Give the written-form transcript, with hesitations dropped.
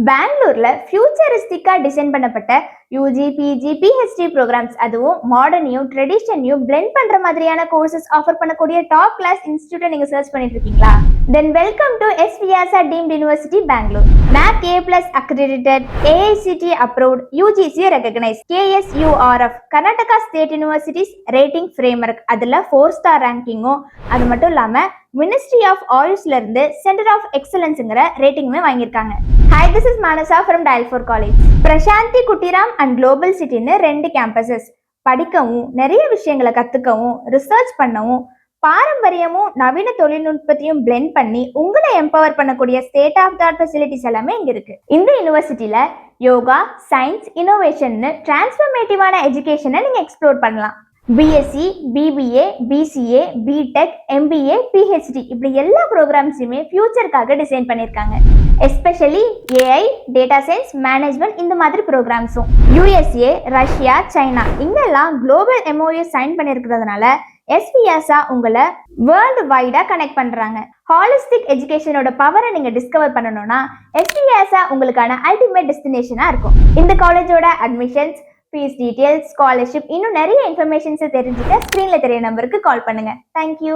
பெங்களூர்ல ஃபியூச்சரிஸ்டிக்கா டிசைன் பண்ணப்பட்ட யூஜி பிஜி பிஹெச்டி ப்ரோக்ராம்ஸ், அதுவும் மாடர்னையும் ட்ரெடிஷனையும் பிளெண்ட் பண்ற மாதிரியான கோர்சஸ் ஆஃபர் பண்ணக்கூடிய டாப் கிளாஸ் இன்ஸ்டிடியூட்டை நீங்க சர்ச் பண்ணிட்டு இருக்கீங்களா? Then welcome to S Vyasa deemed university Bangalore. NAC A+ accredited, AICT approved, UGC recognized, KSURF Karnataka state universities rating framework, அதுல 4-star ரேங்கிங்கும், அது மட்டும் இல்லாம மினிஸ்ட்ரி ஆஃப் ஆயுஷ்ல இருந்து சென்டர் ஆஃப் எக்ஸலன்ஸ்ங்கிற ரேட்டிங்குமே வாங்கியிருக்காங்க. Hi, this is Manasa from dial 4 college. Prashanti Kutiram and global சிட்டின்னு 2 campuses. படிக்கவும், நிறைய விஷயங்களை கத்துக்கவும், ரிசர்ச் பண்ணவும், பாரம்பரியமும் நவீன தொழில்நுட்பத்தையும் பிளெண்ட் பண்ணி உங்களை எம்பவர் பண்ணக்கூடிய state of the art facilities எல்லாமே இங்க இருக்கு. இந்த யூனிவர்சிட்டியில யோகா, சயின்ஸ், இன்னோவேஷன் டிரான்ஸ்ஃபர்மேட்டிவான எஜுகேஷனை நீங்க எக்ஸ்ப்ளோர் பண்ணலாம். BSc, BBA, BCA, BTech, MBA, PhD இப்படி எல்லா ப்ரோக்ராம்ஸுமே ஃபியூச்சருக்காக டிசைன் பண்ணியிருக்காங்க. Especially AI, data science, management இந்த மாதிரி ப்ரோக்ராம்ஸும். யூஎஸ்ஏ, ரஷ்யா, சைனா இங்கெல்லாம் குளோபல் MOU சைன் பண்ணியிருக்கிறதுனால எஸ் வியாசா உங்களை வேர்ல்டு வைடா கனெக்ட் பண்றாங்க. ஹாலிஸ்டிக் எஜுகேஷனோட பவரை நீங்க டிஸ்கவர் பண்ணணும்னா எஸ் வியாசா உங்களுக்கான அல்டிமேட் டெஸ்டினேஷனா இருக்கும். இந்த காலேஜோட அட்மிஷன்ஸ், ஃபீஸ் டீடைல்ஸ், ஸ்காலர்ஷிப் இன்னும் நிறைய இன்ஃபர்மேஷன்ஸை தெரிஞ்சுக்க ஸ்க்ரீன்ல தெரிய நம்பருக்கு கால் பண்ணுங்க. தேங்க்யூ.